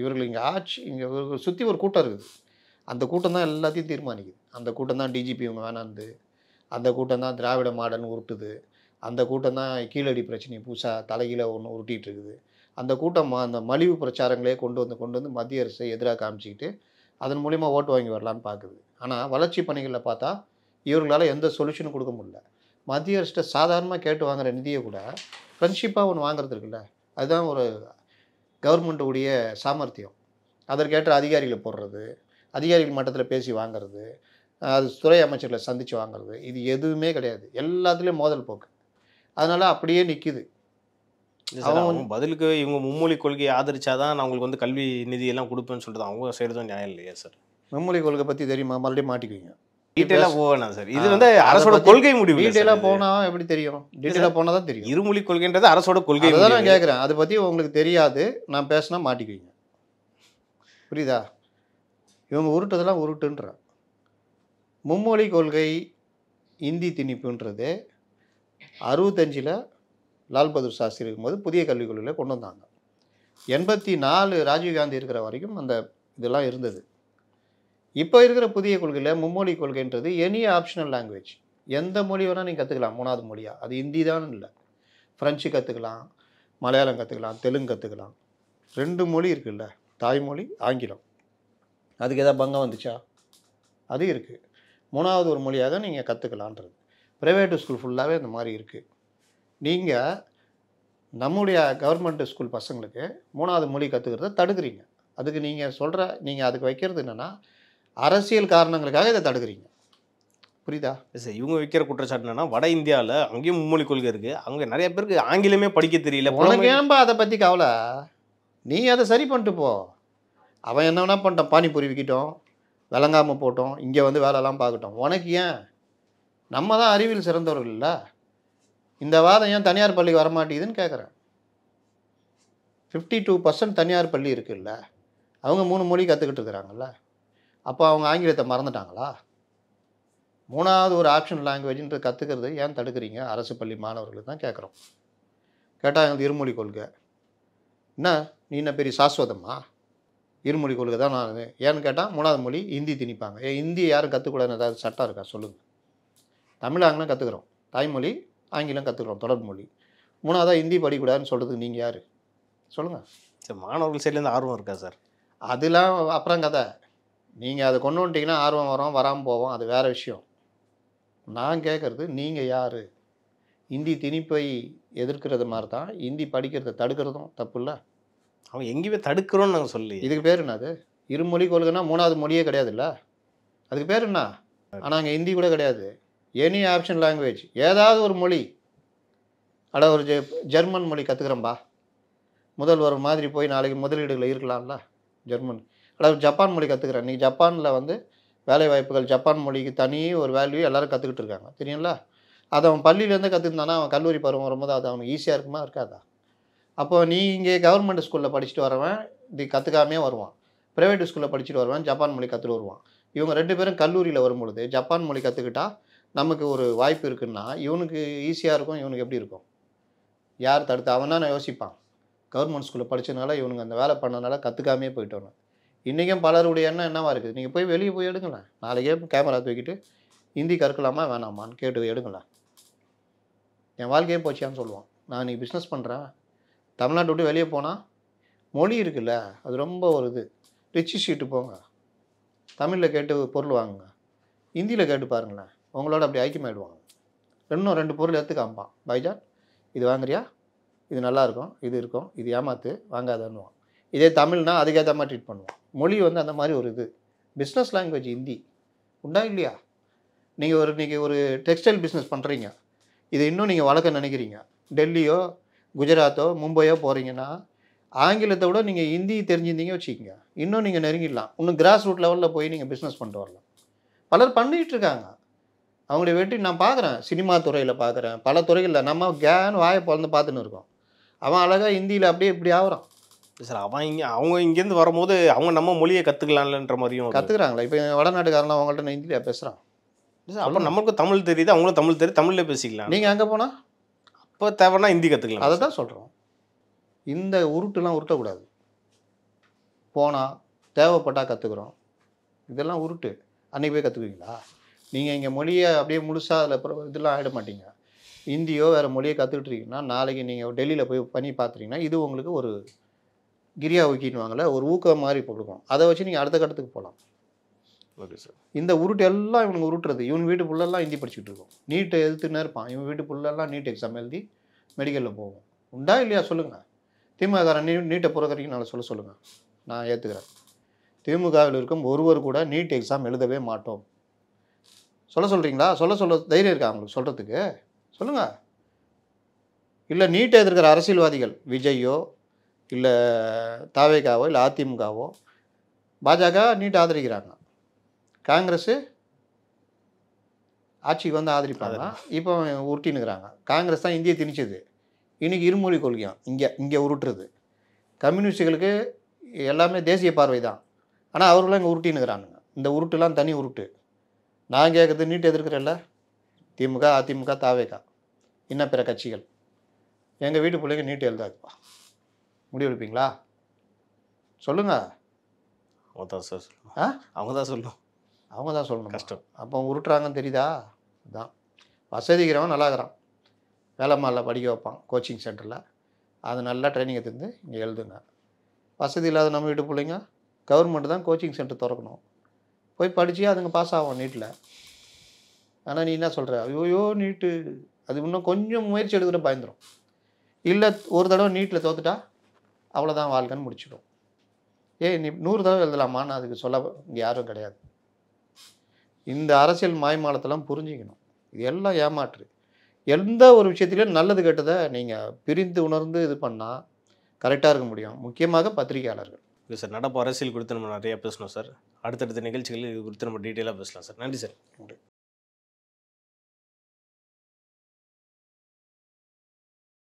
இவர்கள் இங்கே ஆட்சி இங்கே இவர்கள் சுற்றி ஒரு கூட்டம் இருக்குது. அந்த கூட்டம் தான் எல்லாத்தையும் தீர்மானிக்குது. அந்த கூட்டம் தான் டிஜிபி இவங்க வேணாந்து, அந்த கூட்டம் தான் திராவிட மாடர்ன் உருட்டுது, அந்த கூட்டம் தான் கீழடி பிரச்சனையை புதுசாக தலைகீழ ஒன்று உருட்டிகிட்டு இருக்குது. அந்த கூட்டம் அந்த மலிவு பிரச்சாரங்களே கொண்டு வந்து மத்திய அரசை எதிராக காமிச்சிக்கிட்டு அதன் மூலிமா ஓட்டு வாங்கி வரலான்னு பார்க்குது. ஆனால் வளர்ச்சி பணிகளில் பார்த்தா இவர்களால் எந்த சொல்யூஷனும் கொடுக்க முடியல. மத்திய அரசிட்ட சாதாரணமாக கேட்டு வாங்குகிற நிதியை கூட ஃப்ரெண்ட்ஷிப்பாக ஒன்று வாங்குறது இருக்குல்ல, அதுதான் ஒரு கவர்மெண்ட்டுடைய சாமர்த்தியம். அதற்கேற்ற அதிகாரிகளை போடுறது, அதிகாரிகள் மட்டத்தில் பேசி வாங்கிறது, அது துறை அமைச்சர்களை சந்தித்து வாங்கிறது, இது எதுவுமே கிடையாது. எல்லாத்துலேயும் மோதல் போக்கு. அதனால் அப்படியே நிற்கிது. அவங்க பதிலுக்கு இவங்க மும்மொழி கொள்கையை ஆதரிச்சாதான் நான் உங்களுக்கு வந்து கல்வி நிதியெல்லாம் கொடுப்பேன்னு சொல்லிட்டு அவங்க செய்கிறதும் நியாயம் இல்லையா சார்? மும்மொழி கொள்கை பற்றி தெரியுமா? மறுபடியும் மாட்டிக்குவீங்க. டீட்டெயிலாக போவேண்ணா சார், இது வந்து அரசோட கொள்கை முடிவு. டீட்டெயிலாக போனால் எப்படி தெரியும்? டீட்டெயிலாக போனால் தான் தெரியும். இருமொழி கொள்கைன்றது அரசோட கொள்கை. அதான் நான் கேட்குறேன். அதை பற்றி உங்களுக்கு தெரியாது, நான் பேசினா மாட்டிக்குவீங்க. புரியுதா? இவங்க உருட்டதெல்லாம் உருட்டுன்ற மும்மொழி கொள்கை இந்தி திணிப்புன்றது 65 லால் பகதூர் சாஸ்திரி இருக்கும்போது புதிய கல்விக் கொள்கையில் கொண்டு வந்தாங்க. 84 ராஜீவ்காந்தி இருக்கிற வரைக்கும் அந்த இதெல்லாம் இருந்தது. இப்போ இருக்கிற புதிய கொள்கையில் மும்மொழி கொள்கைன்றது எனி ஆப்ஷனல் லாங்குவேஜ், எந்த மொழி வேணால் நீங்கள் கற்றுக்கலாம். 3வது மொழியாக அது ஹிந்தி தான் இல்லை, ஃப்ரெஞ்சு கற்றுக்கலாம், மலையாளம் கற்றுக்கலாம், தெலுங்கு கற்றுக்கலாம். 2 மொழி இருக்குல்ல, தாய்மொழி ஆங்கிலம். அதுக்கு எதாவது பங்கம் வந்துச்சா? அது இருக்குது. 3வது ஒரு மொழியாக நீங்கள் கற்றுக்கலான்றது. ப்ரைவேட்டு ஸ்கூல் ஃபுல்லாகவே இந்த மாதிரி இருக்குது. நீங்கள் நம்முடைய கவர்மெண்ட் ஸ்கூல் பசங்களுக்கு 3வது மொழி கற்றுக்கிறத தடுக்கிறீங்க. அதுக்கு நீங்கள் அதுக்கு வைக்கிறது என்னென்னா அரசியல் காரணங்களுக்காக இதை தடுக்கிறீங்க. புரியுதா? சார் இவங்க வைக்கிற குற்றச்சாட்டு என்னன்னா வட இந்தியாவில் அங்கேயும் மும்மொழி கொள்கை இருக்குது, அங்கே நிறைய பேருக்கு ஆங்கிலமே படிக்க தெரியல. உனக்கு ஏன்பா அதை பற்றி கவலை? நீ அதை சரி பண்ணிட்டு போ. அவன் என்ன வேணா பண்ணிட்டான், பானிபூரி விற்கிட்டோம், விளங்காமல் போட்டோம், இங்கே வந்து வேலைலாம் பார்க்கட்டும். உனக்கு ஏன்? நம்ம தான் அறிவியல் சிறந்தவர்கள் இல்லை. இந்த வாதம் ஏன் தனியார் பள்ளிக்கு வரமாட்டேங்குதுன்னு கேட்குறேன். 52% தனியார் பள்ளி இருக்குல்ல, அவங்க 3 மொழி கற்றுக்கிட்டு இருக்கிறாங்கல்ல. அப்போ அவங்க ஆங்கிலத்தை மறந்துட்டாங்களா? 3வது ஒரு ஆப்ஷனல் லாங்குவேஜ்ன்ற கற்றுக்கிறது ஏன் தடுக்கிறீங்க? அரசு பள்ளி மாணவர்களுக்கு தான் கேட்குறோம். கேட்டால் எங்களுக்கு இருமொழி கொள்கை என்ன, நீ என்ன பெரிய சாஸ்வதமா? இருமொழி கொள்கை தான் நான் ஏன்னு கேட்டால் 3வது மொழி ஹிந்தி திணிப்பாங்க. ஹிந்தி யாரும் கற்றுக்கூடாதுன்னு ஏதாவது சட்டம் இருக்கா சொல்லுங்கள்? தமிழ் ஆங்கிலம் கற்றுக்குறோம், தாய்மொழி ஆங்கிலம் கற்றுக்குறோம், தொடர்பு மொழி. 3வதாக ஹிந்தி படிக்கூடாதுன்னு சொல்கிறதுக்கு நீங்கள் யார் சொல்லுங்கள்? சார் மாணவர்கள் சைட்லேருந்து ஆர்வம் இருக்கா சார்? அதெல்லாம் அப்புறம் கதை. நீங்கள் அதை கொண்டு வந்துட்டிங்கன்னா ஆர்வம் வரும், வராமல் போவோம், அது வேறு விஷயம். நான் கேட்குறது நீங்கள் யார்? ஹிந்தி திணிப்பை எதிர்க்கிறது மாதிரி தான் ஹிந்தி படிக்கிறத தடுக்கிறதும் தப்பு இல்லை. அவன் எங்கேயுமே தடுக்கிறோன்னு நாங்கள் சொல்லி. இதுக்கு பேர் என்னது? இருமொழி கொள்கைன்னா 3வது மொழியே கிடையாதுல்ல, அதுக்கு பேர் என்ன? ஆனால் அங்கே ஹிந்தி கூட கிடையாது. எனி ஆப்ஷன் லாங்குவேஜ், ஏதாவது ஒரு மொழி. அட ஒரு ஜெர்மன் மொழி கற்றுக்குறேன்பா, முதல்வர் மாதிரி போய் நாளைக்கு முதலீடுகளை இருக்கலாம்ல ஜெர்மன். அதாவது ஜப்பான் மொழி கற்றுக்குறேன். இன்றைக்கி ஜப்பானில் வந்து வேலை வாய்ப்புகள், ஜப்பான் மொழிக்கு தனி ஒரு வேல்யூ எல்லோரும் கற்றுக்கிட்டு இருக்காங்க, தெரியும்ல. அதை அவன் பள்ளியிலேருந்து கற்றுக்கிட்டானா அவன் கல்லூரி பருவம் வரும்போது அது அவனுக்கு ஈஸியாக இருக்குமா இருக்காதா? அப்போ நீ இங்கே கவர்மெண்ட் ஸ்கூலில் படிச்சுட்டு வரவன் இது கற்றுக்காமே வருவான், ப்ரைவேட் ஸ்கூலில் படிச்சுட்டு வருவான் ஜப்பான் மொழி கற்றுட்டு வருவான். இவங்க 2 பேரும் கல்லூரியில் வரும்பொழுது ஜப்பான் மொழி கற்றுக்கிட்டா நமக்கு ஒரு வாய்ப்பு இருக்குன்னா இவனுக்கு ஈஸியாக இருக்கும், இவனுக்கு எப்படி இருக்கும்? யார் தடுத்து? அவன் தான் யோசிப்பான். கவர்மெண்ட் ஸ்கூலில் படித்ததுனால இவனுங்க அந்த வேலை பண்ணனால கற்றுக்காமே போயிட்டோன்னு. இன்றைக்கும் பலருடைய எண்ணம் என்னவா இருக்குது? நீங்கள் போய் வெளியே போய் எடுங்களேன், நாளைக்கே கேமரா தூக்கிட்டு ஹிந்தி கற்கலாமா வேணாமான்னு கேட்டு எடுங்களேன். என் வாழ்க்கையே போச்சியான்னு சொல்லுவான். நான் இன்றைக்கி பிஸ்னஸ் பண்ணுறேன், தமிழ்நாட்டை விட்டு வெளியே போனால் மொழி இருக்குல்ல, அது ரொம்ப ஒரு இது. ரிச் ஷீட்டு போங்க, தமிழில் கேட்டு பொருள் வாங்குங்க, ஹிந்தியில் கேட்டு பாருங்களேன், உங்களோட அப்படி ஐக்கியமாயிடுவாங்க. 2 பொருள் எடுத்து காமிப்பான். பைஜான் இது வாங்குறியா, இது நல்லாயிருக்கும், இது இருக்கும், இது ஏமாத்து வாங்காதன்னுவான். இதே தமிழ்னா அதுக்கேற்ற மாதிரி ட்ரீட் பண்ணுவான். மொழி வந்து அந்த மாதிரி ஒரு இது. பிஸ்னஸ் லாங்குவேஜ் ஹிந்தி உண்டா இல்லையா? நீங்கள் ஒரு டெக்ஸ்டைல் பிஸ்னஸ் பண்ணுறீங்க, இதை இன்னும் நீங்கள் வளர்க்க நினைக்கிறீங்க. டெல்லியோ குஜராத்தோ மும்பையோ போகிறீங்கன்னா ஆங்கிலத்தை விட நீங்கள் ஹிந்தி தெரிஞ்சிருந்தீங்க வச்சுக்கோங்க, இன்னும் நீங்கள் நெருங்கிடலாம். இன்னும் கிராஸ் ரூட் லெவலில் போய் நீங்கள் பிஸ்னஸ் பண்ணிட்டு வரலாம். பலர் பண்ணிகிட்டு இருக்காங்க. அவங்களுடைய வெற்றி நான் பார்க்குறேன், சினிமா துறையில் பார்க்குறேன், பல துறைகளில் நம்ம கேன்னு வாயை பிறந்து பார்த்துன்னு இருக்கோம். அவன் அழகாக ஹிந்தியில் அப்படியே இப்படி ஆகுறான். சார் அவங்க இங்கேருந்து வரும்போது அவங்க நம்ம மொழியை கற்றுக்கலாம்லன்ற மாதிரியும் கற்றுக்குறாங்களா? இப்போ வடநாட்டுக்காரலாம் அவங்கள்ட்ட நான் ஹிந்தியில் பேசுகிறான். அப்போ நமக்கு தமிழ் தெரியுது, அவங்களும் தமிழ் தெரியுது, தமிழ்லேயே பேசிக்கலாம். நீங்கள் அங்கே போனால் அப்போ தேவைன்னா ஹிந்தி கற்றுக்கலாம். அதை தான் சொல்கிறோம். இந்த உருட்டுலாம் உருட்டக்கூடாது. போனால் தேவைப்பட்டால் கற்றுக்குறோம், இதெல்லாம் உருட்டு. அன்றைக்கி போய் கற்றுக்குவீங்களா? நீங்கள் இங்கே மொழியை அப்படியே முழுசாக அதில் இதெல்லாம் ஆகிட மாட்டீங்க. ஹிந்தியோ வேறு மொழியை கற்றுக்கிட்டு இருக்கீங்கன்னா நாளைக்கு நீங்கள் டெல்லியில் போய் பண்ணி பார்த்துட்டீங்கன்னா இது உங்களுக்கு ஒரு கிரியா ஊக்கின்னுவாங்களே, ஒரு ஊக்கம் மாதிரி கொடுக்கும். அதை வச்சு நீங்கள் அடுத்த கட்டத்துக்கு போகலாம். Okay sir. இந்த உருட்டு எல்லாம் இவனுக்கு உருட்டுறது. இவன் வீட்டு புள்ளெல்லாம் ஹிந்தி படிச்சுட்டு இருக்கோம், நீட்டை எதிர்த்துன்னே இருப்பான். இவன் வீட்டு புள்ளெல்லாம் நீட் எக்ஸாம் எழுதி மெடிக்கலில் போவோம். உண்டா இல்லையா சொல்லுங்கள்? திமுககாரன் நீட்டை புறக்கணிக்க நல்லா சொல்லுங்கள், நான் ஏற்றுக்கிறேன். திமுகவில் இருக்கும் ஒருவர் கூட நீட் எக்ஸாம் எழுதவே மாட்டோம் சொல்கிறீங்களா? சொல்ல தைரியம் இருக்கா அவங்களுக்கு சொல்கிறதுக்கு? சொல்லுங்கள். இல்லை நீட்டை எதிர்க்கிற அரசியல்வாதிகள் விஜய்யோ இல்லை தாவேகாவோ இல்லை அதிமுகவோ, பாஜக நீட்டை ஆதரிக்கிறாங்க, காங்கிரஸு ஆட்சிக்கு வந்து ஆதரிப்பாங்க. இப்போ உருட்டினுக்கிறாங்க. காங்கிரஸ் தான் இந்தியை திணிச்சது. இன்றைக்கி இருமொழி கொள்கையும் இங்கே உருட்டுறது. கம்யூனிஸ்டுகளுக்கு எல்லாமே தேசிய பார்வை தான். ஆனால் அவர்களும் இங்கே உருட்டினுக்கிறானுங்க. இந்த உருட்டுலாம் தனி உருட்டு. நான் கேட்குறது நீட் எதிர்க்கிறல்ல திமுக, அதிமுக, தாவேகா, இன்னும் பிற கட்சிகள். எங்கள் வீட்டு பிள்ளைங்க நீட்டு எழுதாதுப்பா, முடிவெடுப்பீங்களா? சொல்லுங்கள். அவங்க தான் சார் சொல்லணும். அவங்க தான் சொல்லணும். கஷ்டம். அப்போ உருட்டுறாங்கன்னு தெரியுதா? அதுதான். வசதிக்கிறவன் நல்லாக்கிறான், வேலைமாரில் படிக்க வைப்பான் கோச்சிங் சென்டரில், அது நல்லா ட்ரைனிங் எடுத்துருந்து இங்கே எழுதுங்க. வசதி இல்லாத நம்ம வீட்டு பிள்ளைங்க கவர்மெண்ட் தான் கோச்சிங் சென்டர் திறக்கணும், போய் படித்து அதுங்க பாஸ் ஆகும் நீட்டில். ஆனால் நீ என்ன சொல்கிற? ஐயோ நீட்டு, அது இன்னும் கொஞ்சம் முயற்சி எடுக்கிற பயந்துடும். இல்லை ஒரு தடவை நீட்டில் தோத்துட்டா அவ்வளோதான் வாழ்க்கைன்னு முடிச்சிடும். நீ 100 தடவை எழுதலாமான்னு அதுக்கு சொல்ல இங்கே யாரும் கிடையாது. இந்த அரசியல் மாய்மாலத்தெல்லாம் புரிஞ்சிக்கணும். இது எல்லாம் ஏமாற்று. எந்த ஒரு விஷயத்திலையும் நல்லது கெட்டதை நீங்கள் பிரிந்து உணர்ந்து இது பண்ணால் கரெக்டாக இருக்க முடியும். முக்கியமாக பத்திரிகையாளர்கள். இல்லை சார், நடப்பு அரசியல் குறித்து நம்ம நிறையா பேசணும் சார். அடுத்தடுத்த நிகழ்ச்சிகளில் இது குறித்து நம்ம டீட்டெயிலாக பேசலாம் சார். நன்றி சார். நன்றி.